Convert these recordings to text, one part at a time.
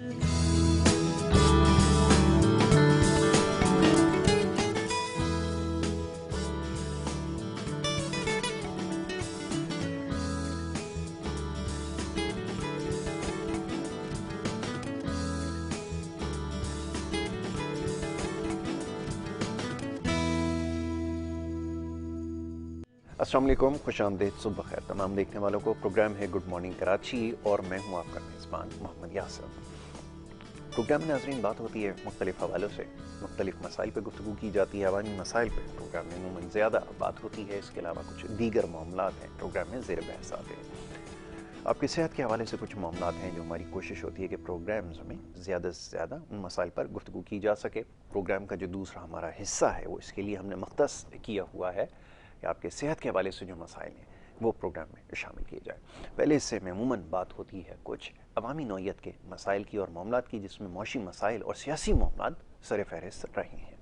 अस्सलाम वालेकुम, खुशामदीद, सुबह खैर तमाम देखने वालों को। प्रोग्राम है गुड मॉर्निंग कराची और मैं हूं आपका मेज़बान मोहम्मद यासर। प्रोग्राम में नाज़रीन बात होती है मुख्तलिफ हवालों से, मुख्तलिफ मसाइल पर गुफ्तगू की जाती है। अवामी मसाइल पर प्रोग्राम में अमूमन ज़्यादा बात होती है, इसके अलावा कुछ दीगर मामलात हैं प्रोग्राम में ज़ेर बहस आते हैं। आपकी सेहत के हवाले से कुछ मामलात हैं जो हमारी कोशिश होती है कि प्रोग्राम्स में ज़्यादा से ज़्यादा उन मसाइल पर गुफ्तगू की जा सके। प्रोग्राम का जो दूसरा हमारा हिस्सा है वो इसके लिए हमने मख्तस किया हुआ है कि आपके सेहत के हवाले से जो मसाइल हैं वो प्रोग्राम में शामिल किए जाए। पहले हिस्से में अमूमन बात होती है कुछ अवामी नौइयत के मसाइल की और मामलात की, जिसमें मौशी मसाइल और सियासी मामलात सर फहरिस्त रहे हैं।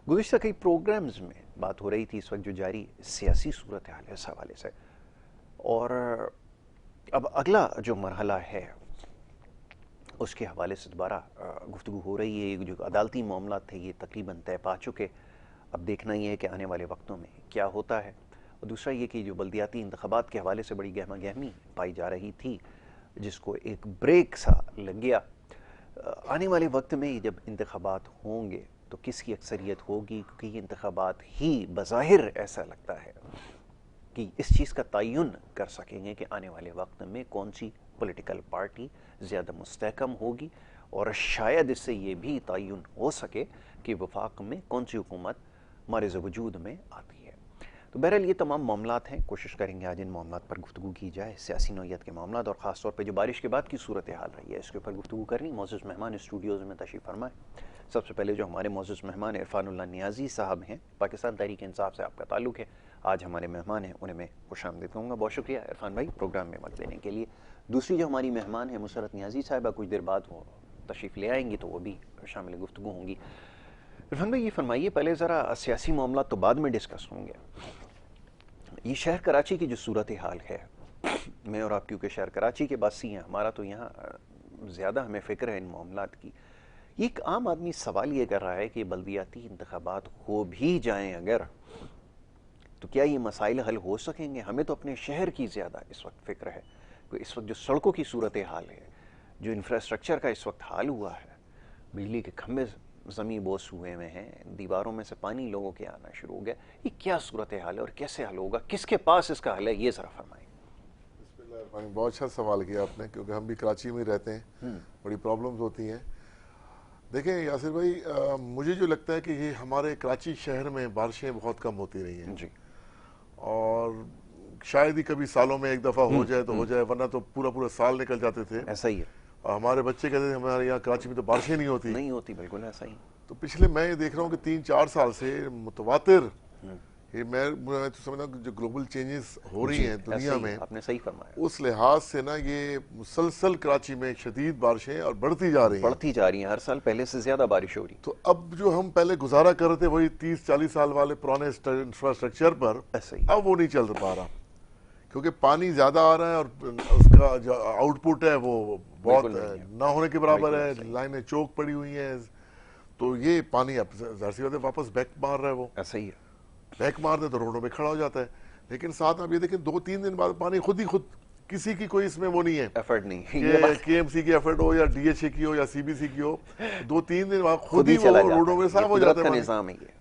गुज़िश्ता कई प्रोग्राम्स में बात हो रही थी इस वक्त जो जारी सियासी सूरत हाल है इस हवाले से, और अब अगला जो मरहला है उसके हवाले से दोबारा गुफ्तगू हो रही है। जो अदालती मामला थे ये तकरीबन तय पा चुके, अब देखना ये है कि आने वाले वक्तों में क्या होता है। और दूसरा ये कि जो बल्दियाती इंतखाबात के हवाले से बड़ी गहमा गहमी पाई जा रही थी, जिसको एक ब्रेक सा लग गया। आने वाले वक्त में जब इंतखाबात होंगे तो किसकी अक्सरियत होगी, क्योंकि ये इंतखाबात ही बज़ाहिर ऐसा लगता है कि इस चीज़ का तयन कर सकेंगे कि आने वाले वक्त में कौन सी पॉलिटिकल पार्टी ज़्यादा मुस्तहकम होगी, और शायद इससे ये भी तयन हो सके कि वफाक में कौन सी हुकूमत मारिज़ वजूद में आती है। तो बहरहाल ये तमाम मामलात हैं, कोशिश करेंगे आज इन मामलात पर गुफ्तगू की जाए। सियासी नौइयत के मामलात और ख़ास तौर पे जो बारिश के बाद की सूरत हाल रही है इसके ऊपर गुफ्तगू करनी। मौजूद मेहमान स्टूडियोज़ में तशरीफ़ फरमाए। सबसे पहले जो हमारे मौजूद मेहमान इरफानुल्लाह नियाज़ी साहब हैं, पाकिस्तान तहरीक इंसाफ से आपका ताल्लुक़ है, आज हमारे मेहमान हैं, उन्हें मैं खुशामदीद कहूँगा। बहुत शुक्रिया इरफान भाई प्रोग्राम में वक्त देने के लिए। दूसरी जो हमारी मेहमान है मुसरत नियाज़ी साहिबा, कुछ देर बाद वो तशरीफ़ ले आएंगी तो वो भी शामिल गुफ्तगू होंगी। इरफान भाई ये फरमाइए, पहले ज़रा सियासी मामला तो बाद में डिस्कस होंगे। ये शहर कराची की जो सूरत हाल है, मैं और आप क्योंकि शहर कराची के बासी हैं, हमारा तो यहाँ ज़्यादा हमें फ़िक्र है इन मामलात की। एक आम आदमी सवाल ये कर रहा है कि बल्दियाती इंतखाबात हो भी जाएं अगर, तो क्या ये मसाइल हल हो सकेंगे? हमें तो अपने शहर की ज़्यादा इस वक्त फ़िक्र है। इस वक्त जो सड़कों की सूरत हाल है, जो इंफ्रास्ट्रक्चर का इस वक्त हाल हुआ है, बिजली के खंभे ज़मीन बोस हुए हैं, दीवारों में से पानी लोगों के आना शुरू हो गया, ये क्या सूरत हाल है और कैसे हल होगा? किसके पास इसका हल है, ये ज़रा फरमाएं। बहुत अच्छा सवाल किया आपने, क्योंकि हम भी कराची में रहते हैं, बड़ी प्रॉब्लम्स होती हैं। देखें यासिर भाई, मुझे जो लगता है कि ये हमारे कराची शहर में बारिशें बहुत कम होती रही हैं जी, और शायद ही कभी सालों में एक दफ़ा हो जाए तो हो जाए, वरना तो पूरा पूरा साल निकल जाते थे। ऐसा ही है, और हमारे बच्चे कहते थे हमारे यहाँ कराची में तो बारिशें नहीं होती। नहीं होती, बिल्कुल ऐसा ही। तो पिछले मैं ये देख रहा हूँ कि 3-4 साल से मुतवातिर ये मैं तो समझता हूँ कि जो ग्लोबल चेंजेस हो रही हैं दुनिया में, आपने सही फरमाया, उस लिहाज से ना ये मुसलसल कराची में शदीद बारिशें और बढ़ती जा रही हैं। हर साल पहले से ज़्यादा बारिश हो रही। तो अब जो हम पहले गुजारा कर रहे थे वही 30-40 साल वाले पुराने इंफ्रास्ट्रक्चर पर, ऐसा ही अब वो नहीं चल पा रहा, क्योंकि पानी ज्यादा आ रहा है और उसका जो आउटपुट है वो बहुत ना होने के बराबर है। लाइनें चौक पड़ी हुई हैं, तो ये पानी अब जाहिर सी बात है वापस बैक मार रहा है। वो ऐसा ही है, बैक मार दे तो रोडों पे खड़ा हो जाता है। लेकिन साथ आप ये देखें 2-3 दिन बाद पानी खुद किसी की कोई इसमें वो नहीं है, एफर्ट नहीं, केएमसी की एफर्ट हो या डीएचए की हो या सीबीसी की हो, 2-3 दिन बाद खुद ही वो रोडों में साफ हो जाता है।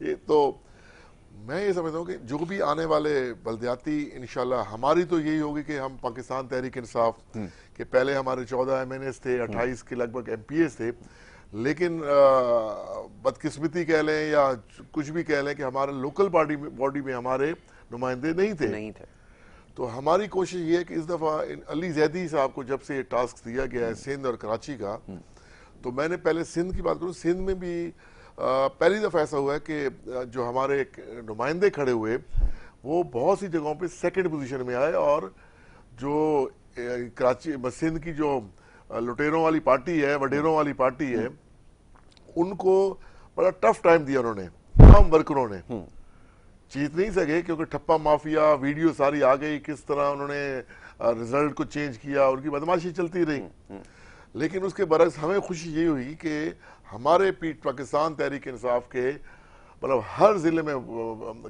ये तो मैं ये समझता हूँ कि जो भी आने वाले बल्दियाती, इंशाल्लाह हमारी तो यही होगी कि हम पाकिस्तान तहरीक इंसाफ के पहले हमारे 14 MNAs थे, 28 के लगभग MPAs थे, लेकिन बदकिस्मती कह लें या कुछ भी कह लें कि हमारे लोकल बॉडी में हमारे नुमाइंदे नहीं थे। तो हमारी कोशिश ये है कि इस दफ़ा अली जैदी साहब को जब से ये टास्क दिया गया है सिंध और कराची का, तो मैंने पहले सिंध की बात करूँ, सिंध में भी पहली दफ़ा ऐसा हुआ है कि जो हमारे नुमाइंदे खड़े हुए वो बहुत सी जगहों पे सेकंड पोजीशन में आए, और जो कराची सिंध की जो लुटेरों वाली पार्टी है, वडेरों वाली पार्टी है, उनको बड़ा टफ टाइम दिया उन्होंने, तमाम वर्करों ने जीत नहीं सके, क्योंकि ठप्पा माफिया वीडियो सारी आ गई, किस तरह उन्होंने रिजल्ट को चेंज किया, उनकी बदमाशी चलती रही। लेकिन उसके बरक्स हमें खुशी ये हुई कि हमारे पाकिस्तान तहरीक इंसाफ के मतलब हर जिले में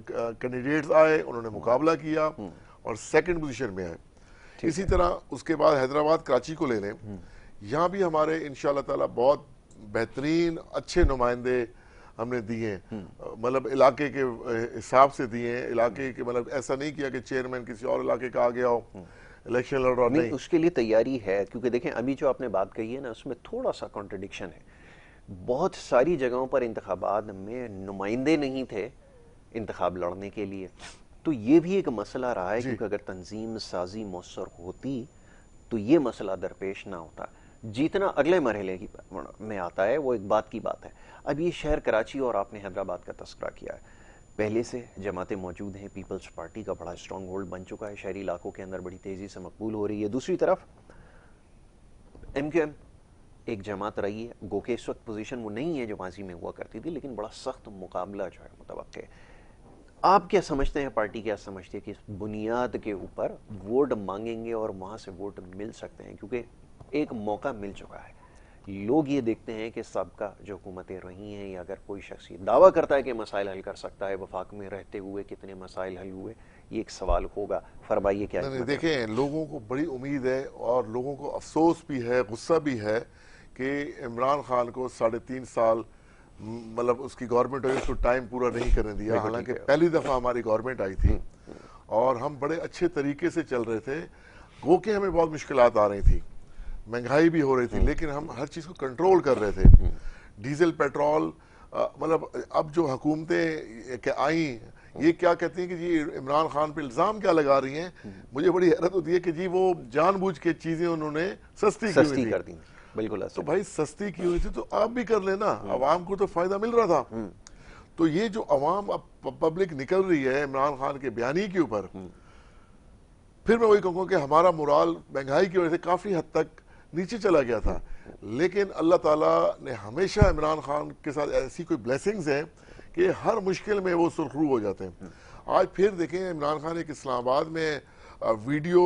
कैंडिडेट्स आए, उन्होंने मुकाबला किया और सेकंड पोजीशन में आए। इसी तरह उसके बाद हैदराबाद कराची को ले लें, यहाँ भी हमारे इंशाल्लाह ताला बहुत बेहतरीन अच्छे नुमाइंदे हमने दिए, मतलब इलाके के हिसाब से दिए, इलाके के मतलब ऐसा नहीं किया कि चेयरमैन किसी और इलाके का आ गया हो इलेक्शन लड़ रहा। नहीं, उसके लिए तैयारी है, क्योंकि देखें अभी जो आपने बात कही है ना उसमें थोड़ा सा कॉन्ट्रडिक्शन है। बहुत सारी जगहों पर इंतखाबात में नुमाइंदे नहीं थे इंतखाब लड़ने के लिए, तो ये भी एक मसला रहा है, क्योंकि अगर तंजीम साजी मौसर होती तो ये मसला दरपेश ना होता। जीतना अगले मरहले में आता है, वो एक बात की बात है। अब ये शहर कराची और आपने हैदराबाद का तस्करा किया है, पहले से जमातें मौजूद हैं, पीपल्स पार्टी का बड़ा स्ट्रॉन्ग होल्ड बन चुका है, शहरी इलाकों के अंदर बड़ी तेज़ी से मकबूल हो रही है। दूसरी तरफ MQM एक जमात रही है, गो के इस वक्त पोजीशन वो नहीं है जो माजी में हुआ करती थी, लेकिन बड़ा सख्त मुकाबला जो है मुतवक्के है। आप क्या समझते हैं, पार्टी क्या समझती है कि इस बुनियाद के ऊपर वोट मांगेंगे और वहाँ से वोट मिल सकते हैं? क्योंकि एक मौका मिल चुका है, लोग ये देखते हैं कि सबका जो हुकूमतें रही हैं, या अगर कोई शख्स दावा करता है कि मसाइल हल कर सकता है, वफाक में रहते हुए कितने मसाइल हल हुए, ये एक सवाल होगा। फरमाइए क्या। नहीं, देखें, लोगों को बड़ी उम्मीद है और लोगों को अफसोस भी है, गुस्सा भी है कि इमरान खान को 3.5 साल मतलब उसकी गवर्नमेंट है, उसको टाइम पूरा नहीं करने दिया। हालांकि पहली दफ़ा हमारी गवर्नमेंट आई थी और हम बड़े अच्छे तरीके से चल रहे थे, गो के हमें बहुत मुश्किलात आ रही थी, महंगाई भी हो रही थी, लेकिन हम हर चीज़ को कंट्रोल कर रहे थे। डीजल पेट्रोल मतलब अब जो हुकूमतें आई ये क्या कहती हैं कि जी इमरान खान पे इल्ज़ाम क्या लगा रही हैं, मुझे बड़ी हैरत होती है कि जी वो जानबूझ के चीज़ें उन्होंने सस्ती कर दी। बिल्कुल, तो भाई सस्ती की हुई थी तो आप भी कर लेना, अवाम को तो फायदा मिल रहा था। तो ये जो अवाम अब पब्लिक निकल रही है इमरान खान के बयानी के ऊपर, फिर मैं वही कहूँगा कि हमारा मुराल महंगाई की वजह से काफी हद तक नीचे चला गया था, लेकिन अल्लाह ताला ने हमेशा इमरान खान के साथ ऐसी कोई ब्लेसिंग्स हैं कि हर मुश्किल में वो सुरखरू हो जाते हैं। आज फिर देखें, इमरान खान एक इस्लामाबाद में वीडियो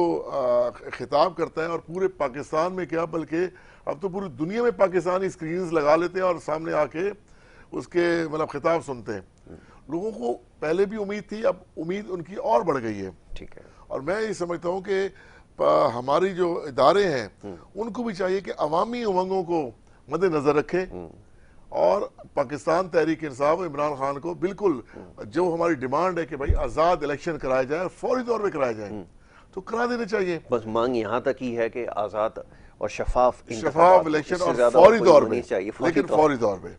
खिताब करता है और पूरे पाकिस्तान में क्या बल्कि अब तो पूरी दुनिया में पाकिस्तानी स्क्रीन्स लगा लेते हैं और सामने आके उसके मतलब खिताब सुनते हैं। लोगों को पहले भी उम्मीद थी, अब उम्मीद उनकी और बढ़ गई है। ठीक है, और मैं ये समझता हूँ कि हमारी जो इदारे हैं उनको भी चाहिए कि अवामी उमंगों को मद्देनजर रखें और पाकिस्तान तहरीक इंसाफ इमरान खान को बिल्कुल जो हमारी डिमांड है कि भाई आज़ाद इलेक्शन कराया जाए, फौरी तौर पे कराया जाए, तो करा देने चाहिए। बस मांग यहाँ तक ही है कि आज़ाद और शफाफ इलेक्शन और फौरी तौर पे चाहिए, लेकिन फौरी तौर पे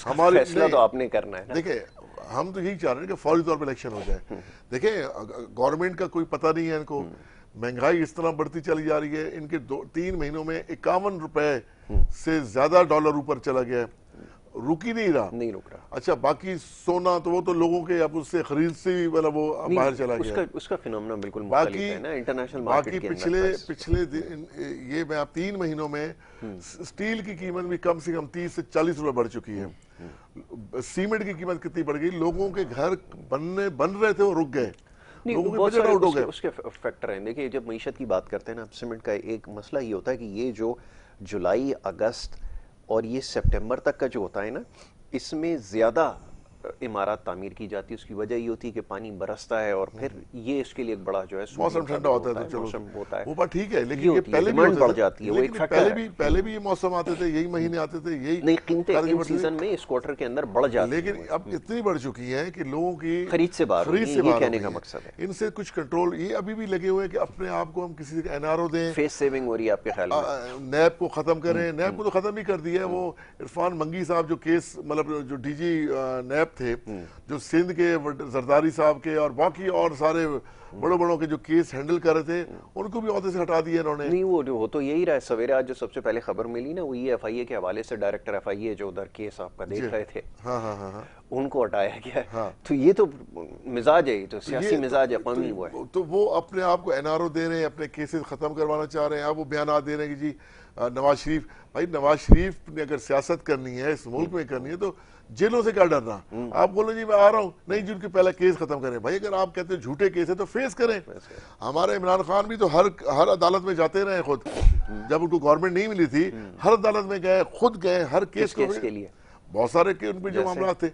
हमारी फैसला तो आपने करना है। देखिए, हम तो यही चाह रहे हैं कि फौरी तौर पे इलेक्शन हो जाए। देखिए, गवर्नमेंट का कोई पता नहीं है इनको, महंगाई इस तरह बढ़ती चली जा रही है, इनके 2-3 महीनों में 51 रुपए से ज्यादा डॉलर ऊपर चला गया है, रुक ही नहीं रहा। अच्छा, बाकी सोना तो वो तो लोगों के अब उससे खरीद से भी मतलब वो बाहर चला गया, उसका फिनोमेना बिल्कुल बाकी है ना इंटरनेशनल मार्केट के अंदर। पिछले ये मैं 3 महीनों में स्टील की कीमत भी कम से कम 30 से 40 रुपए बढ़ चुकी है। सीमेंट की कीमत कितनी बढ़ गई, लोगों के घर बन रहे थे वो रुक गए, लोगों के बजट आउट हो गए। उसके फैक्टर हैं। देखिए, जब मईशत की बात करते हैं ना, सीमेंट का एक मसला ये होता है कि ये जो जुलाई, अगस्त और ये सितंबर तक का जो होता है ना, इसमें ज़्यादा इमारत तामीर की जाती है। उसकी वजह ये होती है कि पानी बरसता है और फिर ये इसके लिए एक बड़ा जो है मौसम ठंडा होता है, तो चलो मौसम होता है, वो बात ठीक है, लेकिन ये पहले भी बढ़ जाती है, वो एक फैक्टर है। पहले भी ये मौसम आते थे, यही महीने आते थे, यही नहीं, कीमतें सीजन में इस क्वार्टर के अंदर बढ़ जाती है, लेकिन अब इतनी बढ़ चुकी है कि लोगों की खरीद से बाहर, ये कहने का मकसद है। इनसे कुछ कंट्रोल, ये अभी भी लगे हुए हैं कि अपने आप को हम किसी से NRO दें, फेस सेविंग हो रही है आपके ख्याल में? नैब को खत्म करें, नैब को तो खत्म ही कर दिया है। वो इरफान मंगी साहब जो केस मतलब जो DG नैब थे, जो सिंध के जरदारी साहब के और बाकी और सारे बड़ों के जो केस हैंडल कर रहे थे, उनको भी ओहदे से हटा दिया इन्होंने। नहीं, वो तो यही रहा है। सवेरे आज जो सबसे पहले खबर मिली ना, वो ये FIA के हवाले से डायरेक्टर FIA जो उधर केस आपका देख रहे थे, हाँ, उनको हटाया गया है। तो ये तो मिजाज है, तो सियासी मिजाज है, कौमी वो है। तो वो अपने आप को एनआरओ दे रहे हैं, अपने केसेस खत्म करवाना चाह रहे हैं। अब वो बयान दे रहे हैं कि जी नवाज शरीफ, भाई नवाज शरीफ ने अगर सियासत करनी है इस मुल्क में करनी है तो जेलों से क्या डरना। आप बोलो जी मैं आ रहा हूँ, नहीं जी उनके पहले केस खत्म करें। भाई अगर आप कहते हैं झूठे केस है तो फेस करें। हमारे इमरान खान भी तो हर अदालत में जाते रहे खुद, जब उनको गवरमेमेंट नहीं मिली थी हर अदालत में गए, खुद गए हर केस के लिए। बहुत सारे के उन पे जो मामला थे,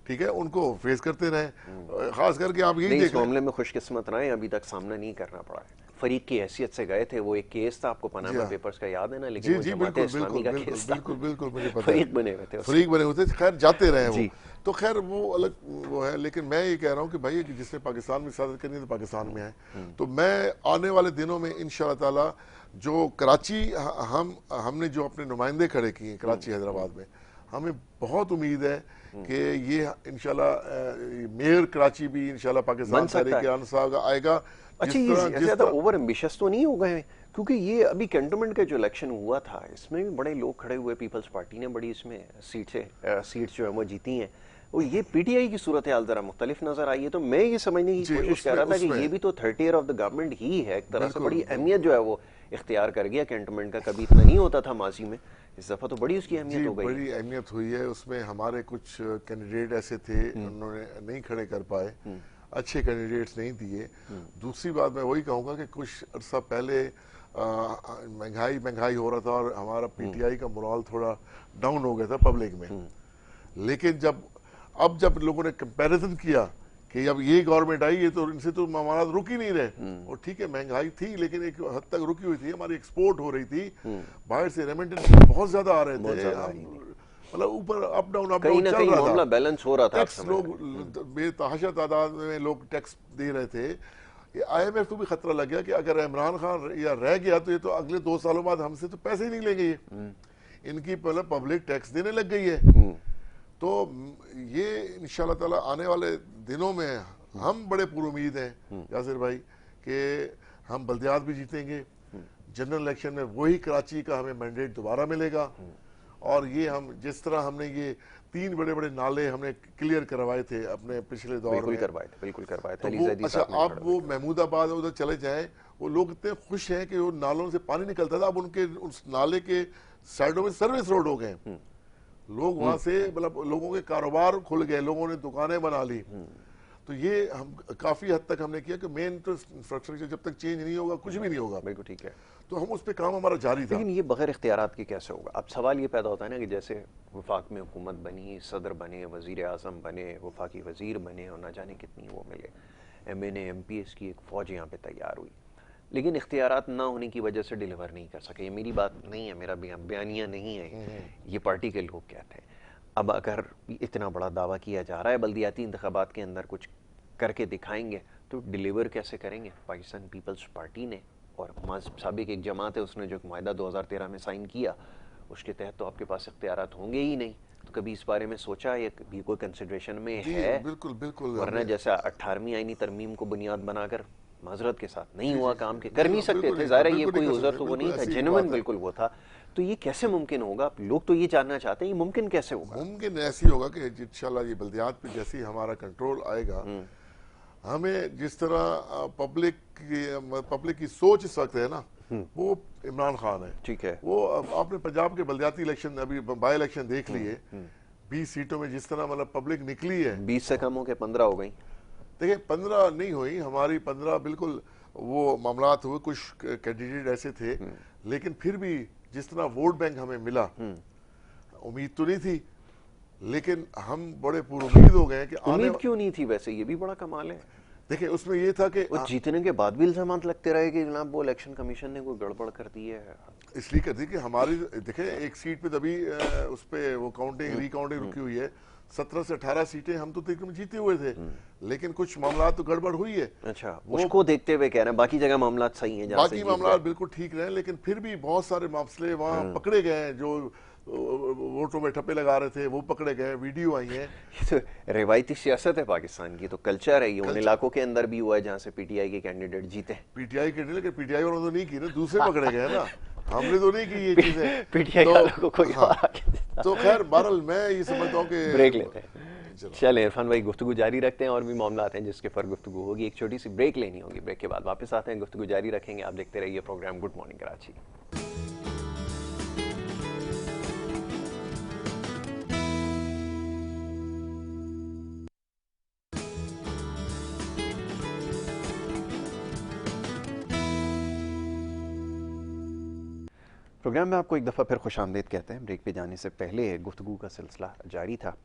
ठीक है, उनको फेस करते रहे। खास करके आप यही इस मामले में खुशकिस्मत रहे, अभी तक सामना नहीं करना पड़ा है। फरीक की हैसियत से गए थे, वो एक केस था, आपको पनामा पेपर्स का याद है ना, लेकिन वो जमाते इस्लामी का केस था। बिल्कुल मुझे पता है, फरीक बने हुए थे, फरीक बने हुए थे, खैर जाते रहे वो, तो खैर वो अलग वो है। लेकिन मैं ये कह रहा हूँ कि भाई जिसने पाकिस्तान में सियासत करनी है तो पाकिस्तान में आए। तो मैं आने वाले दिनों में इंशाअल्लाह ताला जो कराची हमने जो अपने नुमाइंदे खड़े किए कराची हैदराबाद में, हमें बहुत उम्मीद है कि ये इंशाल्लाह मेयर कराची भी इंशाल्लाह पाकिस्तान तहरीक इंसाफ का आएगा। अच्छा, ये ज्यादा ओवर एम्बिशियस तो नहीं हो गए? क्योंकि ये अभी कैंटोनमेंट का जो इलेक्शन हुआ था इसमें भी बड़े लोग खड़े हुए, पीपल्स पार्टी ने बड़ी इसमें सीट्स जो है वो जीती हैं। और ये पीटीआई की सूरत हाल जरा मुख्तलिफ नजर आई है। तो मैं ये समझने की कोशिश कर रहा था कि ये भी तो 30 ईयर ऑफ द गवर्नमेंट ही है, एक तरह से बड़ी अहमियत जो है वो इख्तियार कर गया कैंटोनमेंट का। कभी इतना नहीं होता था माजी में, इस दफा तो बड़ी उसकी अहमियत हो गई। बड़ी अहमियत हुई है। उसमें हमारे कुछ कैंडिडेट ऐसे थे उन्होंने नहीं खड़े कर पाए, अच्छे कैंडिडेट्स नहीं दिए। दूसरी बात मैं वही कहूँगा कि कुछ अर्सा पहले महंगाई हो रहा था और हमारा पीटीआई का मोरल थोड़ा डाउन हो गया था पब्लिक में। लेकिन जब लोगों ने कंपैरिजन किया कि अब ये गवर्नमेंट आई है तो इनसे तो मामला रुक ही नहीं रहे। और ठीक है महंगाई थी लेकिन एक हद तक रुकी हुई थी, हमारी एक्सपोर्ट हो रही थी, बाहर से रेमिटेंस बहुत ज्यादा आ रहे थे, मतलब ऊपर अप डाउन चल रहा था, बैलेंस हो रहा था। टैक्स लोग बेतहाशा तादाद में लोग टैक्स दे रहे थे। IMF को भी खतरा लग गया कि अगर इमरान खान या रह गया तो ये तो अगले 2 सालों बाद हमसे तो पैसे ही नहीं लेंगे, ये इनकी पहले पब्लिक टैक्स देने लग गई है। तो ये इंशाल्लाह ताला आने वाले दिनों में हम बड़े पुरुमीद हैं यासिर भाई कि हम बल्दियात भी जीतेंगे, जनरल इलेक्शन में वही कराची का हमें मैंडेट दोबारा मिलेगा। और ये हम जिस तरह हमने ये 3 बड़े नाले हमने क्लियर करवाए थे अपने पिछले दौर में, बिल्कुल करवाए थे। तो अच्छा आप वो महमूदाबाद उधर चले जाएं, वो लोग इतने खुश हैं कि वो नालों से पानी निकलता था, अब उनके उस नाले के साइडों में सर्विस रोड हो गए, लोग वहां से मतलब लोगों के कारोबार खुल गए, लोगों ने दुकानें बना ली। तो ये हम काफी हद तक हमने किया कि मेन तो इंफ्रास्ट्रक्चर जब तक चेंज नहीं होगा कुछ भी नहीं होगा। बिल्कुल ठीक है। तो हम उस पर काम हमारा जारी था। लेकिन ये बगैर इख्तियारात के कैसे होगा? अब सवाल ये पैदा होता है ना कि जैसे वफाक में हुकूमत बनी, सदर बने, वजीर आजम बने, वफाकी वजीर बने और ना जाने कितनी वो मिले, MNA MPs की एक फौज यहाँ पे तैयार हुई, लेकिन इख्तियारात ना होने की वजह से डिलीवर नहीं कर सके। ये मेरी बात नहीं है, मेरा बयानिया नहीं है, ये पार्टी के लोग कहते हैं। अब अगर इतना बड़ा दावा किया जा रहा है बल्दियाती इंतखाबात के अंदर कुछ करके दिखाएंगे, तो डिलीवर कैसे करेंगे? पाकिस्तान पीपल्स पार्टी ने और साबिक एक जमात है उसने जो मुआहदा 2013 में साइन किया, उसके तहत तो आपके पास इख्तियारात होंगे ही नहीं। तो कभी इस बारे में सोचा या कभी कोई कंसिडरेशन में है? बिल्कुल वरना जैसा 18वीं आईनी तरमीम को बुनियाद बनाकर माजरत के साथ नहीं हुआ काम के, कर नहीं सकते थे, ज़ाहिर है ये कोई उज़र तो वो नहीं था, जेन्युइन बिल्कुल वो था। तो ये कैसे मुमकिन होगा? लोग तो ये जानना चाहते हैं, ये मुमकिन कैसे होगा? मुमकिन ऐसे होगा कि इंशाल्लाह ये बल्दियात पे जैसे ही हमारा कंट्रोल आएगा, हमें जिस तरह पब्लिक की सोच इस वक्त है ना, वो इमरान खान है। ठीक है। वो आपने पंजाब के बल्दियाती इलेक्शन अभी बाई इलेक्शन देख लिए, 20 सीटों में जिस तरह मतलब पब्लिक निकली है, 20 से कम हो के 15 हो गई। देखिए 15 नहीं हुई, हमारी 15 बिल्कुल वो मामलात हुए, कुछ कैंडिडेट ऐसे थे, लेकिन फिर भी जिस तरह वोट बैंक हमें मिला, उम्मीद तो नहीं थी, लेकिन हम बड़े पुरुमीद हो गए कि उम्मीद क्यों नहीं थी? वैसे ये भी बड़ा कमाल है। देखिए उसमें ये था कि जीतने के बाद भी इल्जामात लगते रहे कि जनाब वो इलेक्शन कमीशन ने कोई गड़बड़ कर दी है। इसलिए कर दी कि हमारी देखिए एक सीट पे तभी उस पे वो काउंटिंग रिकाउंटिंग रुकी हुई है, 17 से 18 सीटें हम तो तकरीबन जीते हुए थे, लेकिन कुछ मामला तो गड़बड़ हुई है। अच्छा, उसको देखते हुए कह रहे हैं बाकी जगह मामला सही है, बाकी मामला बिल्कुल ठीक रहे, लेकिन फिर भी बहुत सारे मसले वहाँ पकड़े गए हैं, जो वोटों में ठप्पे लगा रहे थे वो पकड़े गए, वीडियो आई है। तो रिवायती सियासत है पाकिस्तान की, तो कल्चर है ये, उन इलाकों के अंदर भी हुआ है जहाँ से पीटीआई के कैंडिडेट जीते। पीटीआई के लेकिन पीटीआई वालों तो नहीं की ना, दूसरे पकड़े गए ना, हमने तो नहीं की ये चीजें। पीटीआई वालों को कोई तो खैर बहरहाल मैं ये समझता हूँ कि ब्रेक लेते हैं। चले इरफान भाई, गुफ्तगू जारी रखते हैं और भी मामला आते हैं जिसके पर गुफ्तगू होगी। एक छोटी सी ब्रेक लेनी होगी, ब्रेक के बाद वापस आते हैं, गुफ्तगू जारी रखेंगे। आप देखते रहिए program good morning Karachi. Program में आपको एक दफ़ा फिर खुशामदीद कहते हैं। ब्रेक पे जाने से पहले गुफ्तगू का सिलसिला जारी था।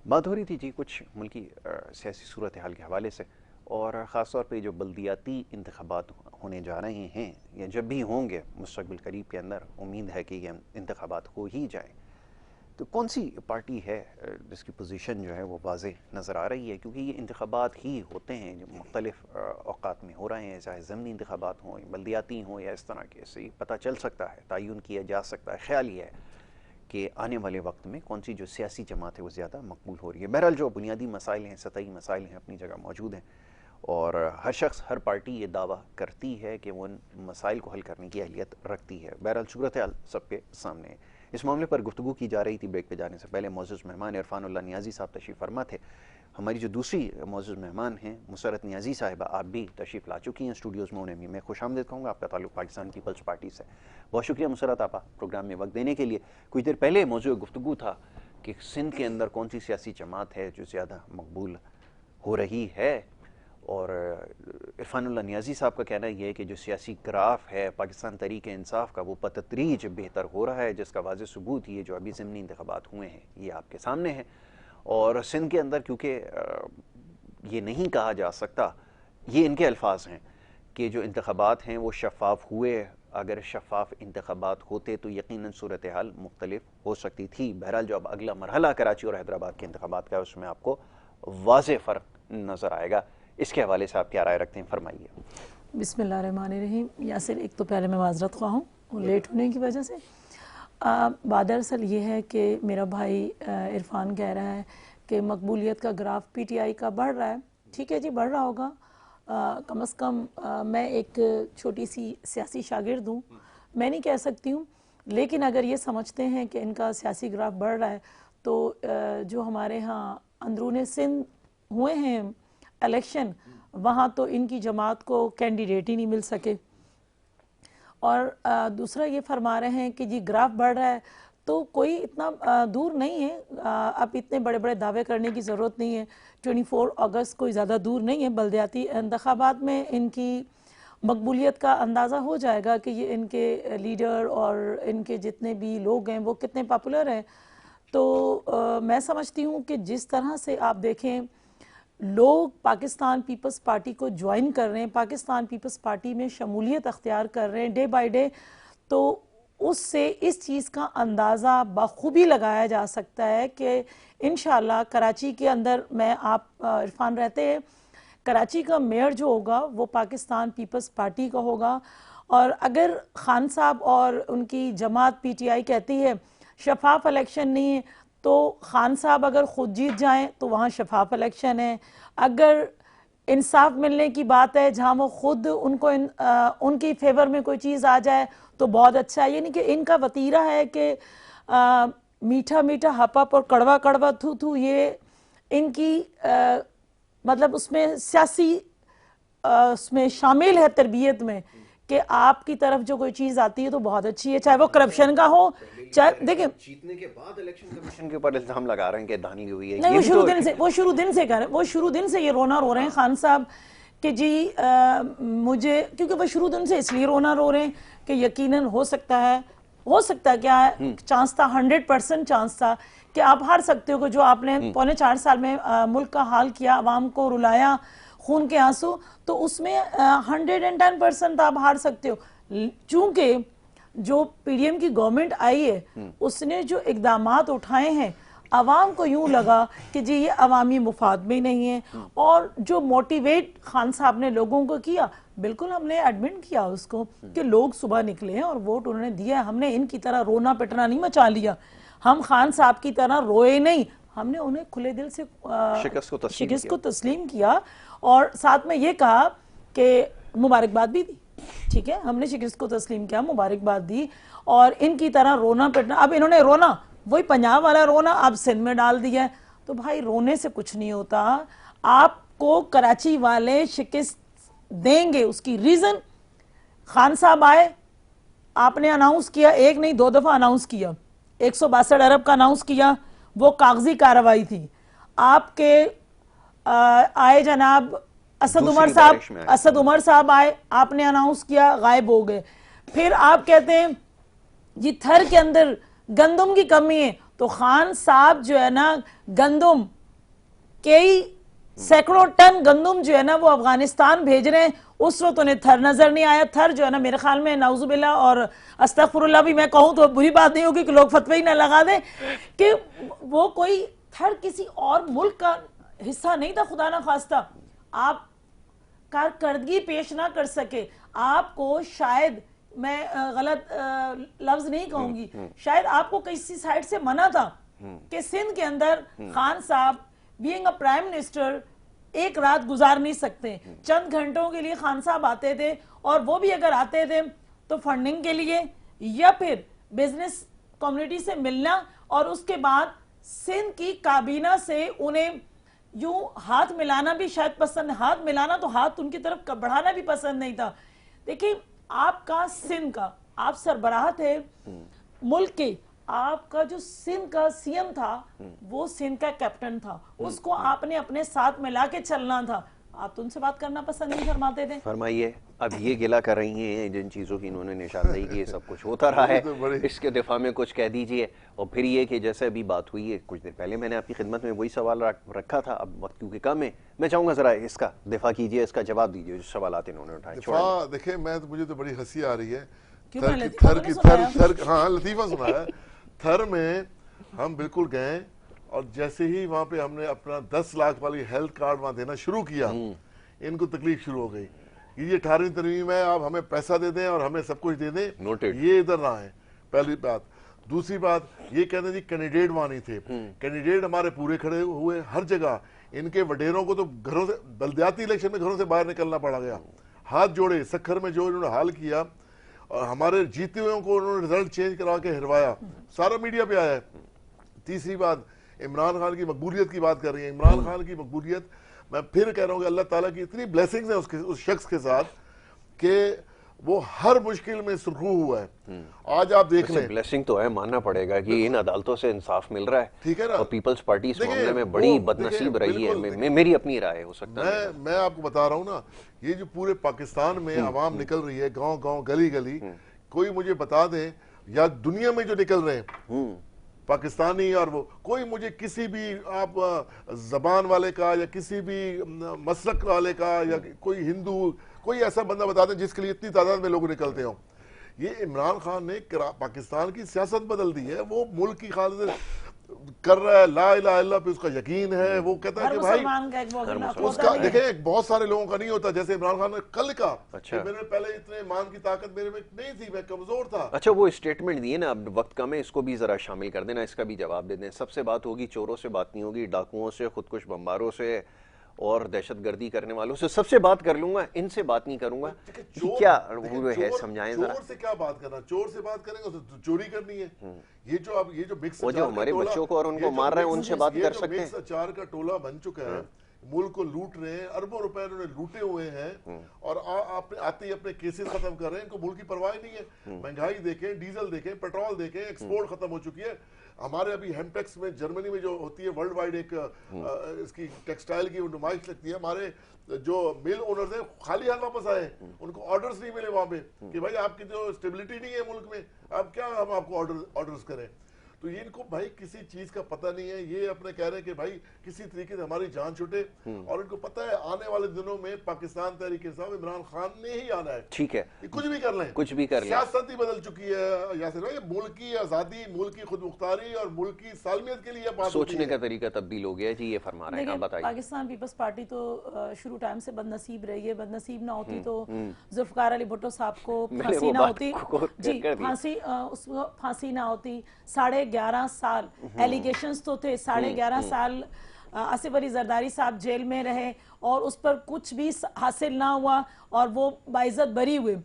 बात हो रही थी जी कुछ मुल्की सियासी सूरत हाल के हवाले से, और ख़ास तौर पे जो बल्दियाती इंतखाबात होने जा रहे हैं या जब भी होंगे मुस्तक़बिल करीब के अंदर, उम्मीद है कि ये इंतखाबात हो ही जाए। तो कौन सी पार्टी है जिसकी पोजीशन जो है वो वाज़ेह नज़र आ रही है, क्योंकि ये इंतखाबात ही होते हैं जो मुख्तलिफ़ औक़ात में हो रहे हैं, चाहे ज़मीनी इंतखाबात हों, बल्दियाती हों या इस तरह के, से पता चल सकता है, तयन किया जा सकता है। ख्याल ये है कि आने वाले वक्त में कौन सी जो सियासी जमात है वो ज़्यादा मकबूल हो रही है। बहरहाल जो बुनियादी मसाइल हैं, सतही मसाइल हैं, अपनी जगह मौजूद हैं, और हर शख्स, हर पार्टी ये दावा करती है कि वो उन मसाइल को हल करने की अहलियत रखती है। बहरहाल सूरत हाल सबके सामने है। इस मामले पर गुफ्तगू की जा रही थी। ब्रेक पे जाने से पहले मौजूद मेहमान इरफानुल्लाह नियाज़ी साहब तशरीफ़ फरमा थे। हमारी जो दूसरी मौजूद मेहमान हैं मुसरत नियाज़ी साहिबा, आप भी तशरीफ़ ला चुकी हैं स्टूडियोज़ में, उन्हें भी मैं खुशामदीद कहूँगा। आपका ताल्लुक़ पाकिस्तान पीपल्स पार्टी से। बहुत शुक्रिया मुसरत आपा प्रोग्राम में वक्त देने के लिए। कुछ देर पहले मौजूद गुफ्तगू था कि सिंध के अंदर कौन सी सियासी जमात है जो ज़्यादा मकबूल हो रही है, और इरफानुल्लाह नियाज़ी साहब का कहना यह है कि जो सियासी ग्राफ है पाकिस्तान तहरीक इंसाफ का, वो बतदरीज बेहतर हो रहा है, जिसका वाज़ेह सबूत ये जो अभी ज़मीनी इंतखाबात हुए हैं ये आपके सामने है। और सिंध के अंदर क्योंकि ये नहीं कहा जा सकता, ये इनके अल्फाज हैं कि जो इंतखाबात हैं वो शफ़ाफ हुए, अगर शफ़ाफ इंतखाबात होते तो यकीनन सूरत हाल मुख्तलिफ हो सकती थी। बहरहाल जो अब अगला मरहला कराची और हैदराबाद के इंतखाबात का है उसमें आपको वाज़ेह फ़र्क नज़र आएगा। इसके हवाले से आप क्या राय रखते हैं, फरमाइए। बिस्मिल्लाहिर्रहमानिर्रहीम। यासिर, एक तो पहले मैं माज़रत ख़्वाह हूँ लेट होने की वजह से। बात दरअसल ये है कि मेरा भाई इरफान कह रहा है कि मकबूलियत का ग्राफ पीटीआई का बढ़ रहा है। ठीक है जी, बढ़ रहा होगा। कम अज़ कम मैं एक छोटी सी सियासी शागिर्द हूँ, मैं नहीं कह सकती हूँ, लेकिन अगर ये समझते हैं कि इनका सियासी ग्राफ बढ़ रहा है तो जो हमारे यहाँ अंदरूने सिंध हुए हैं इलेक्शन, वहाँ तो इनकी जमात को कैंडिडेट ही नहीं मिल सके। और दूसरा ये फरमा रहे हैं कि जी ग्राफ बढ़ रहा है, तो कोई इतना दूर नहीं है। अब इतने बड़े बड़े दावे करने की ज़रूरत नहीं है। 24 अगस्त कोई ज़्यादा दूर नहीं है। बल्दियाती इंतखाबात में इनकी मकबूलियत का अंदाज़ा हो जाएगा कि ये इनके लीडर और इनके जितने भी लोग हैं वो कितने पॉपुलर हैं। तो मैं समझती हूँ कि जिस तरह से आप देखें लोग पाकिस्तान पीपल्स पार्टी को ज्वाइन कर रहे हैं, पाकिस्तान पीपल्स पार्टी में शमूलियत अख्तियार कर रहे हैं डे बाय डे, तो उससे इस चीज़ का अंदाज़ा बखूबी लगाया जा सकता है कि इंशाल्लाह कराची के अंदर, मैं आप इरफान रहते हैं, कराची का मेयर जो होगा वो पाकिस्तान पीपल्स पार्टी का होगा। और अगर खान साहब और उनकी जमात पीटीआई कहती है शफाफ इलेक्शन नहीं है, तो खान साहब अगर ख़ुद जीत जाएं तो वहाँ शफाफ इलेक्शन है। अगर इंसाफ मिलने की बात है जहाँ वो खुद उनको उनकी फेवर में कोई चीज़ आ जाए तो बहुत अच्छा है। यानी कि इनका वतीरा है कि मीठा मीठा हपप और कड़वा कड़वा थू थू, ये इनकी मतलब उसमें सियासी उसमें शामिल है तरबियत में कि आपकी तरफ जो कोई चीज़ आती है तो बहुत अच्छी है, चाहे वो करप्शन का हो, चाहे देखिए जीतने के बाद इलेक्शन कमीशन के ऊपर इल्जाम लगा रहे हैं कि धानी हुई है। नहीं, वो शुरू दिन से कर रहे हैं, वो शुरू दिन से ये रोना रो रहे हैं खान साहब कि जी मुझे, क्योंकि वो शुरू दिन से इसलिए रोना रो रहे हैं कि यकीनन हो सकता है क्या चांस था, 100% चांस था कि आप हार सकते हो, जो आपने पौने 4 साल में मुल्क का हाल किया, आवाम को रुलाया, खून के आंसू, तो उसमें 110% आप हार सकते हो। चूंकि जो पीडीएम की गवर्नमेंट आई है उसने जो इकदामात उठाए हैं, आवाम को यूं लगा कि जी ये अवामी मुफाद में नहीं है। और जो मोटिवेट खान साहब ने लोगों को किया, बिल्कुल हमने एडमिट किया उसको कि लोग सुबह निकले हैं और वोट उन्होंने दिया। हमने इनकी तरह रोना पिटना नहीं मचा लिया, हम खान साहब की तरह रोए नहीं, हमने उन्हें खुले दिल से शिकस्त को तस्लीम किया और साथ में ये कहा कि मुबारकबाद भी दी। ठीक है, हमने शिकस्त को तस्लीम किया, मुबारकबाद दी, और इनकी तरह रोना पिटना, अब इन्होंने रोना वही पंजाब वाला रोना अब सिंध में डाल दिया है। तो भाई रोने से कुछ नहीं होता। आपको कराची वाले शिकस्त देंगे, उसकी रीजन खान साहब आए, आपने अनाउंस किया, एक नहीं 2 दफा अनाउंस किया, 162 अरब का अनाउंस किया, वो कागजी कार्रवाई थी। आपके आए जनाब असद उमर साहब आए, आपने अनाउंस किया, गायब हो गए। फिर आप कहते हैं जी थर के अंदर गंदम की कमी है, तो खान साहब जो है ना गंदम कई सैकड़ों टन गंदम जो है ना वो अफगानिस्तान भेज रहे हैं, उस वक्त उन्हें थर नजर नहीं आया। थर जो है ना मेरे ख्याल में नाउजुबिल्ला और अस्तगफुरुल्लाह भी मैं कहूं तो बुरी बात नहीं होगी कि लोग फतवे ही ना लगा दें कि वो कोई थर किसी और मुल्क का हिस्सा नहीं था। खुदा ना खास्ता आप कारकर्दगी पेश ना कर सके, आपको शायद मैं गलत लफ्ज नहीं कहूंगी, शायद आपको किसी साइड से मना था कि सिंध के अंदर खान साहब बीइंग अ प्राइम मिनिस्टर एक रात गुजार नहीं सकते। चंद घंटों के लिए खान साहब आते थे, और वो भी अगर आते थे तो फंडिंग के लिए या फिर बिजनेस कम्युनिटी से मिलना, और उसके बाद सिंध की काबीना से उन्हें यूं हाथ मिलाना भी शायद पसंद, हाथ मिलाना तो हाथ उनकी तरफ बढ़ाना भी पसंद नहीं था। देखिए आपका सिंध का, आप सरबराह थे मुल्क के, आपका जो सिंध का सीएम था वो सिंध का कैप्टन था, उसको आपने अपने साथ मिला के चलना था। आप तो उनसे बात करना पसंद नहीं फरमाते थे। फरमाइए, अब ये गिला कर रही हैं जिन चीज़ों की इन्होंने निशानदेही की, ये सब कुछ होता रहा है, इसके दिफा में कुछ कह दीजिए। और फिर ये कि जैसे अभी बात हुई है कुछ देर पहले, मैंने आपकी खिदमत में वही सवाल रखा था, अब वक्त क्योंकि कम है, मैं चाहूँगा ज़रा इसका दिफा कीजिए, इसका जवाब दीजिए जो सवाल इन्होंने उठाए। देखिए मुझे तो बड़ी हंसी आ रही है, हाँ लतीफ़ा सुना है। थर में हम बिल्कुल गए, और जैसे ही वहां पे हमने अपना 10 लाख वाली हेल्थ कार्ड वहां देना शुरू किया, इनको तकलीफ शुरू हो गई कि ये 18वीं तरमीम है, आप हमें पैसा दे दें और हमें सब कुछ दे दें, ये इधर ना है। पहली बात। दूसरी बात ये कहते जी कैंडिडेट वहां नहीं थे, कैंडिडेट हमारे पूरे खड़े हुए हर जगह। इनके वडेरों को तो घरों से, बल्दियाती इलेक्शन में घरों से बाहर निकलना पड़ा गया, हाथ जोड़े, सखर में जो इन्होंने हाल किया, और हमारे जीते हुए को उन्होंने रिजल्ट चेंज करा के हरवाया, सारा मीडिया पे आया है। तीसरी बात, इमरान खान की मकबूलियत की बात कर रही है। इमरान खान की मकबूलियत, मैं फिर कह रहा हूँ कि अल्लाह ताला की इतनी ब्लेसिंग्स है उस शख्स के साथ कि वो हर मुश्किल में सुरखरू हुआ है। आज आप देख लें, ब्लेसिंग तो है, मानना पड़ेगा कि इन अदालतों से इंसाफ मिल रहा है, ठीक है ना। और पीपल्स पार्टी इस मामले में बड़ी बदनसीब रही है, मेरी अपनी राय हो सकता है। मैं आपको बता रहा हूँ ना, ये जो पूरे पाकिस्तान में आवाम निकल रही है, गाँव गाँव गली गली, कोई मुझे बता दे, या दुनिया में जो निकल रहे हैं पाकिस्तानी, और वो कोई मुझे किसी भी आप जबान वाले का या किसी भी मसलक वाले का या कोई हिंदू, कोई ऐसा बंदा बता दें जिसके लिए इतनी तादाद में लोग निकलते हो। ये इमरान खान ने पाकिस्तान की सियासत बदल दी है, वो मुल्क की खातिर कर रहा है, ला इलाहा इल्लल्लाह पे उसका यकीन है। वो कहता है कि भाई उसका देखें, बहुत सारे लोगों का नहीं होता, जैसे इमरान खान ने कल का, अच्छा, मेरे पहले इतने ईमान की ताकत मेरे में नहीं थी, मैं कमजोर था। अच्छा, वो स्टेटमेंट दिए ना, अब वक्त कम है, इसको भी जरा शामिल कर देना, इसका भी जवाब दे दें। सबसे बात होगी, चोरों से बात नहीं होगी, डाकुओं से, खुदकुश बम्बारों से और दहशतगर्दी करने वालों से सबसे बात कर लूंगा, इनसे बात नहीं करूंगा। क्या वो है, समझाएं जरा। चोर से क्या बात करना, चोर से बात करेंगे तो चोरी करनी है। ये जो मिक्स, वो जो हमारे बच्चों को और उनको मार रहे हैं, उनसे बात कर सकते हैं। अचार का टोला बन चुका है, मुल्क को लूट रहे हैं, अरबों रुपए उन्होंने लूटे हुए हैं, और आते ही अपने केसेस खत्म कर रहे हैं। इनको मुल्क की परवाह नहीं है। महंगाई देखें, डीजल देखें, पेट्रोल देखें, एक्सपोर्ट खत्म हो चुकी है। हमारे अभी हेमटेक्स में जर्मनी में जो होती है वर्ल्ड वाइड एक इसकी टेक्सटाइल की नुमाइश लगती है, हमारे जो मिल ओनर्स हैं खाली हाथ वापस आए, उनको ऑर्डर्स नहीं मिले वहां पे कि भाई आपकी जो स्टेबिलिटी नहीं है मुल्क में, अब क्या हम आपको ऑर्डर्स करें। तो ये इनको भाई किसी चीज का पता नहीं है। ये अपने कह रहे हैं कि भाई किसी तरीके से हमारी जान छूटे, और इनको पता है आने वाले दिनों में पाकिस्तान तहरीक इंसाफ इमरान खान ने ही आना है। ठीक है, कुछ भी कर लें, कुछ भी कर लें, सियासत ही बदल चुकी है यासिर भाई। मुल्क की आजादी, मुल्क की खुद मुख्तारी और मुल्क की सालमियत के लिए बात सोचने का तरीका तब्दील हो गया जी, ये फरमा रहे हैं। बताइए, पाकिस्तान पीपल्स पार्टी तो शुरू टाइम से बदनसीब रही है। बदनसीब ना होती तो जुल्फकार अली भुट्टो साहब को फांसी ना होती जी, फांसी ना होती। 11.5 साल एलिगेशंस तो थे, 11.5 साल आसिफ अली जरदारी साहब जेल में रहे और उस पर कुछ भी हासिल ना हुआ और वो बाइज्जत बरी हुए।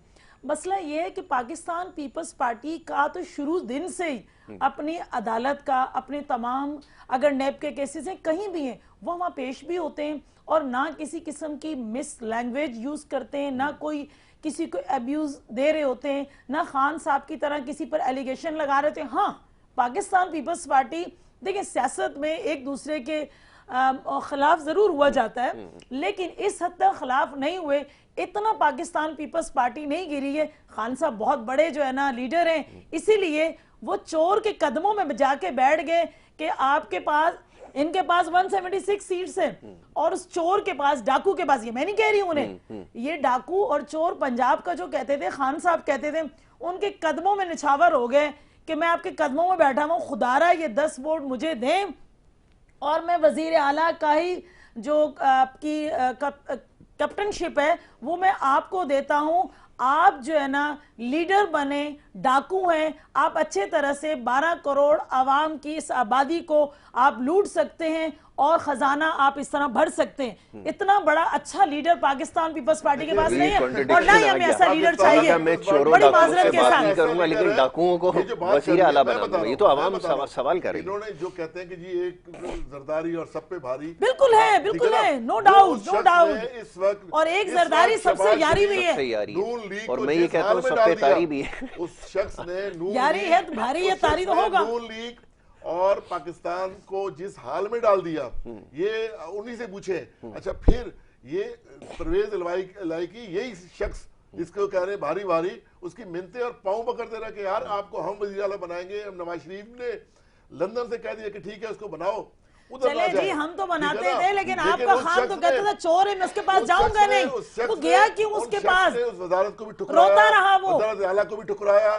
मसला ये है कि पाकिस्तान पीपल्स पार्टी का तो शुरू दिन से ही अपनी अदालत का, अपने तमाम अगर नेब के केसेस हैं कहीं भी हैं वो वहाँ पेश भी होते हैं और ना किसी किस्म की मिस लैंग्वेज यूज करते हैं, ना कोई किसी को अब्यूज दे रहे होते हैं, ना खान साहब की तरह किसी पर एलिगेशन लगा रहे थे। हाँ, पाकिस्तान पीपल्स पार्टी देखिए सियासत में एक दूसरे के खिलाफ जरूर हुआ जाता है, लेकिन इस हद तक खिलाफ नहीं हुए, इतना पाकिस्तान पीपल्स पार्टी नहीं गिरी है। खान साहब बहुत बड़े जो है ना लीडर हैं, इसीलिए वो चोर के कदमों में जाके बैठ गए कि आपके पास, इनके पास 176 सीट्स हैं और उस चोर के पास, डाकू के पास, ये मैं नहीं कह रही हूं उन्हें, ये डाकू और चोर पंजाब का जो कहते थे, खान साहब कहते थे, उनके कदमों में निछावर हो गए कि मैं आपके कदमों में बैठा हूं, खुदारा ये 10 वोट मुझे दें और मैं वजीर आला का ही जो आपकी कैप्टनशिप है वो मैं आपको देता हूं। आप जो है ना लीडर बने, डाकू हैं, आप अच्छे तरह से 12 करोड़ आवाम की इस आबादी को आप लूट सकते हैं और खजाना आप इस तरह भर सकते हैं। इतना बड़ा अच्छा लीडर पाकिस्तान पीपल्स पार्टी के पास नहीं है और ना ही हमें ऐसा लीडर चाहिए। बड़ी माजरत के साथ करूंगा, लेकिन डाकुओं को वजीर आला बनाऊंगा, ये तो आवाम सवाल कर रही है। इन्होंने जो कहते हैं कि जी एक जरदारी और सब पे भारी, बिल्कुल है, बिल्कुल है, नो डाउट, नो डाउट। इस वक्त और एक जरदारी सबसे यारी भी है, और मैं ये कहता हूँ सब पे तारी भी है। उस शख्स ने यारी है भारी है, तारी तो होगा। नून लीग और पाकिस्तान को जिस हाल में डाल दिया, ये उन्हीं से पूछे। अच्छा, फिर ये परवेज इलाही यही शख्स जिसको कह रहे भारी भारी, उसकी मिन्नतें और पांव पकड़ते रहे कि यार आपको हम वज़ीर आला बनाएंगे। नवाज शरीफ ने लंदन से कह दिया कि ठीक है उसको बनाओ, चले जी हम तो बनाते थे, लेकिन आपका खान तो कहता था चोर है, मैं उसके पास जाऊंगा नहीं। वो गया क्यों उसके पास? उस वजारत को भी ठुकराया, रोता रहा वो, वजारत आला को भी ठुकराया,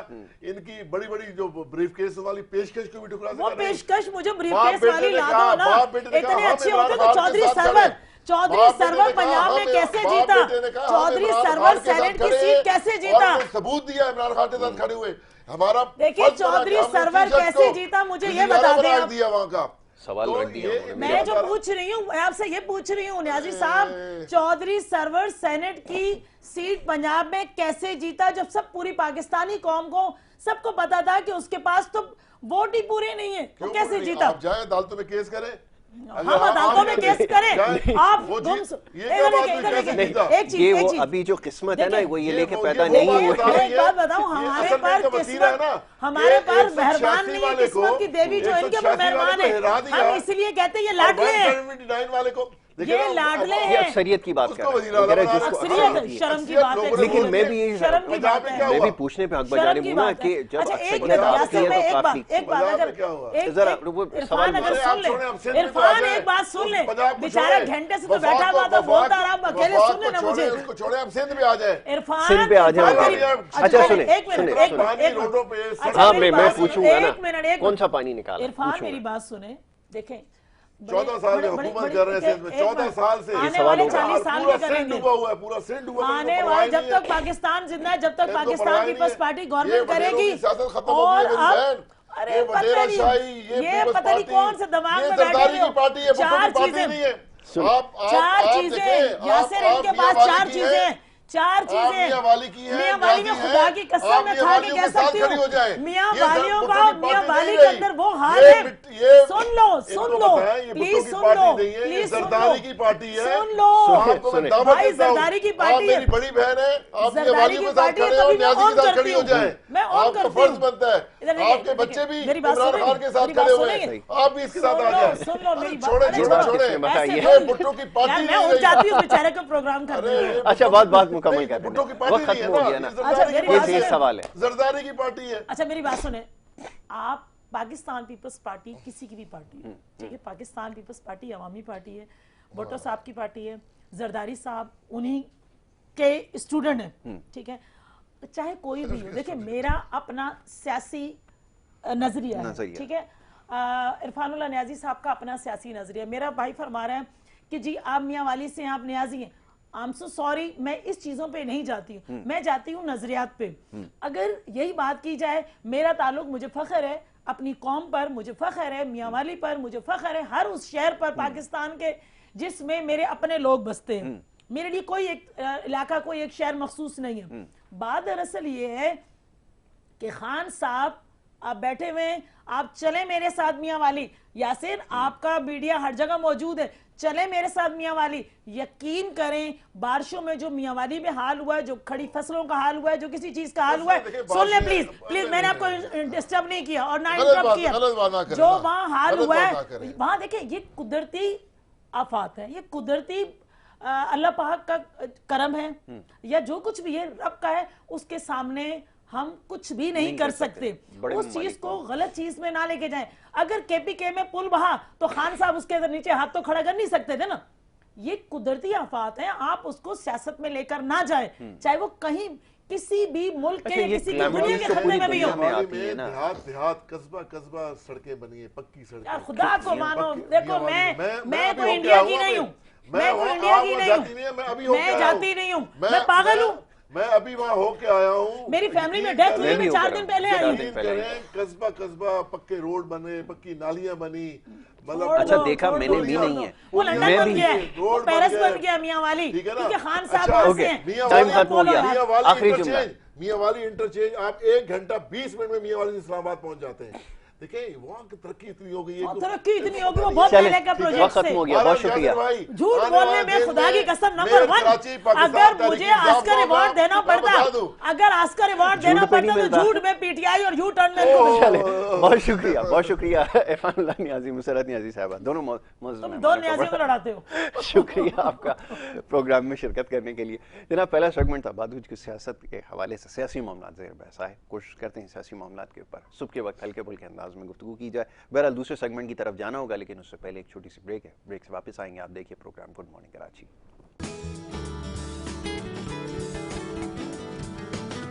इनकी बड़ी बड़ी जो ब्रीफकेस वाली पेशकश को भी ठुकराया। वो पेशकश मुझे ब्रीफकेस वाली ला दो ना, इतने अच्छे होते तो चौधरी सरवर पंजाब में कैसे जीता? चौधरी सरवर सेनेट की सीट कैसे जीता? सबूत दिया इमरान खान के साथ खड़े हुए। हमारा देखिए चौधरी सरवर कैसे जीता, मुझे ये बता दिया वहां का सवाल रख दिया। मैं जो पूछ रही हूँ, मैं आपसे ये पूछ रही हूँ न्याजी साहब, चौधरी सरवर सेनेट की सीट पंजाब में कैसे जीता जब सब पूरी पाकिस्तानी कौम को सबको पता था कि उसके पास तो वोट ही पूरे नहीं है, वो कैसे जीता? आप जाए अदालतों में केस करें, हम अदालतों में केस करें, आप एक चीज, अभी जो किस्मत है ना वो ये लेके पैदा नहीं हुआ। एक बात बताऊं, हमारे पास किस्मत, हमारे पास मेहरबान नहीं है, किस्मत की देवी जो इनके ऊपर मेहरबान है, हम इसलिए कहते हैं ये लाडले हैं, ये लाडले हैं। अक्सरियत की बात कर रहे हैं, अक्सरियत शर्म की बात है, लेकिन मैं भी शर्म की बात है, मैं भी पूछने पे हक बजाने हूं ना कि जब अक्सरियत आती है तो काफी। एक बात अगर इरफान अगर सुन ले, इरफान एक बात सुन ले, बेचारा घंटे से तो बैठा हुआ था, बोलता रहा, अकेले सुन ले ना मुझे। उसको छोड़े, हम सिंध पे आ जाए, इरफान सिंध पे आ जाए। अच्छा सुने, एक मिनट, रोडों पे हाँ मैं पूछूंगा ना कौन सा पानी निकाला। इरफान मेरी बात सुने, देखें 14 साल में हुकूमत कर रहे हैं, 14 साल से आने वाले 40 साल में करेंगे, पूरा सिंध हुआ, आने वाले जब तक पाकिस्तान जिंदा है, जब तक पाकिस्तान पीपल्स पार्टी गवर्नमेंट करेगी। और अब अरे ये पता नहीं कौन से दिमाग में बैठे हो, चार चीजें यासिर, इनके पास चार चीजें मियां वाली में खुदा की कसम मैं खा के कह सकती हूँ, मियां वालियों का, मियां वाली के अंदर वो हाल है। सुन लो प्लीज, सुन लो प्लीज, जरदारी की पार्टी है, सुन लो भाई, जरदारी की पार्टी है, मेरी बड़ी बहन है, आप जरदारी की पार्टी है, तभी मैं ऑन करती हूँ, मैं ऑन करती हूँ। फर्ज बनता है, आपके बच्चे भी इमरान खान के साथ खड़े हुए हैं, आप भी इसके साथ आ जाए। सुन लो मेरी बात, छोड़े भुट्टो की पार्टी मैं उठ जाती हूँ बेचारे को प्रोग्राम करने। अच्छा बात मुकम्मल कर भुट्टो की वो पार्टी खत्म हो गया ना, ये सवाल है, जरदारी की पार्टी है। अच्छा मेरी बात सुने, आप पाकिस्तान पीपल्स पार्टी किसी की भी पार्टी है, ठीक है, पाकिस्तान पीपल्स पार्टी अवामी पार्टी है, भुट्टो साहब की पार्टी है, जरदारी साहब उन्हीं के स्टूडेंट हैं, ठीक है, चाहे कोई भी हो। देखिए मेरा अपना सियासी नजरिया है, ठीक है, इरफानुल्लाह न्याजी साहब का अपना सियासी नजरिया। मेरा भाई फरमा रहे हैं कि जी आप मियां वाली से हैं, आप न्याजी हैं, आई एम सो सॉरी, मैं इस चीजों पे नहीं जाती हूँ, मैं जाती हूँ नजरियात पे। अगर यही बात की जाए, मेरा ताल्लुक, मुझे फख्र है अपनी कौम पर, मुझे फख्र है मियां वाली पर, मुझे फख्र है हर उस शहर पर पाकिस्तान के जिसमें मेरे अपने लोग बसते हैं। मेरे लिए कोई एक इलाका, कोई एक शहर मखसूस नहीं है। बात दरअसल ये है कि खान साहब आप बैठे हुए हैं, आप चले मेरे साथ मियां वाली। यासिर, आपका मीडिया हर जगह मौजूद है, चले मेरे साथ मियां वाली। यकीन करें, बारिशों में जो मियां वाली में हाल हुआ है, जो खड़ी फसलों का हाल हुआ है, जो किसी चीज का हाल हुआ है, सुन ले प्लीज प्लीज, मैंने आपको डिस्टर्ब नहीं किया और ना इंटरप्ट किया। जो वहां हाल हुआ है वहां देखिए, ये कुदरती आफात है, ये कुदरती अल्लाह पाक का करम है, या जो कुछ भी है रब का है, उसके सामने हम कुछ भी नहीं कर सकते। उस चीज को गलत चीज में ना लेके जाएं। अगर केपीके में पुल बहा तो खान साहब उसके नीचे हाथ तो खड़ा कर नहीं सकते थे ना। ये कुदरती आफात है, आप उसको सियासत में लेकर ना जाए, चाहे वो कहीं किसी भी मुल्क के, किसी की दुनिया के खतरे में भी हो। देहात कस्बा कस्बा सड़कें बनी है, पक्की सड़कें। खुदा को मानो, देखो मैं कोई इंडिया की नहीं हूँ, मैं कोई इंडिया की नहीं हूँ, मैं जाती नहीं हूँ, मैं पागल हूँ। मैं अभी वहाँ होके आया हूँ, मेरी फैमिली में डेथ हुई, मैं 4 दिन पहले आई हूँ। कस्बा कस्बा पक्के रोड बने, पक्की नालियां बनी, मतलब अच्छा देखा मैंने भी नहीं है, वो लंदन बन गया, वो पेरिस बन गया मियां वाली, क्योंकि खान साहब टाइम खत्म हो गया। आखिरी जुमला, मियां वाली इंटरचेंज आप 1 घंटा 20 मिनट में मियां वाली से इस्लामाबाद पहुंच जाते हैं। देखिए वहाँ की तरक्की इतनी हो गई है, तरक्की इतनी हो गई, वो बहुत पहले का प्रोजेक्ट से। खत्म हो गया, बहुत शुक्रिया। झूठ बोलने में खुदा की कसम नंबर 1, अगर मुझे ऑस्कर अवार्ड देना पड़ता, अगर ऑस्कर अवार्ड देना पड़ता तो झूठ में पीटीआई और यू टर्न में। चले, बहुत शुक्रिया, बहुत शुक्रिया इरफानुल्लाह नियाज़ी, मुसर्रत नियाज़ी साहबा, दोनों दो नियाज़ी को लड़ाते हो। शुक्रिया आपका प्रोग्राम में शिरकत करने के लिए। जनाब, पहला सेगमेंट था बादूज की सियासत के हवाले से, सियासी मामला ज़ेर बहस है, कोशिश करते हैं सियासी मामला के ऊपर सुबह के वक्त हल्के फुल्के अंदाज में गुफ्तगू की जाए। बहरहाल दूसरे सेगमेंट की तरफ जाना होगा, लेकिन उससे पहले एक छोटी सी ब्रेक है। ब्रेक से वापस आएंगे, आप देखिए प्रोग्राम गुड मॉर्निंग कराची।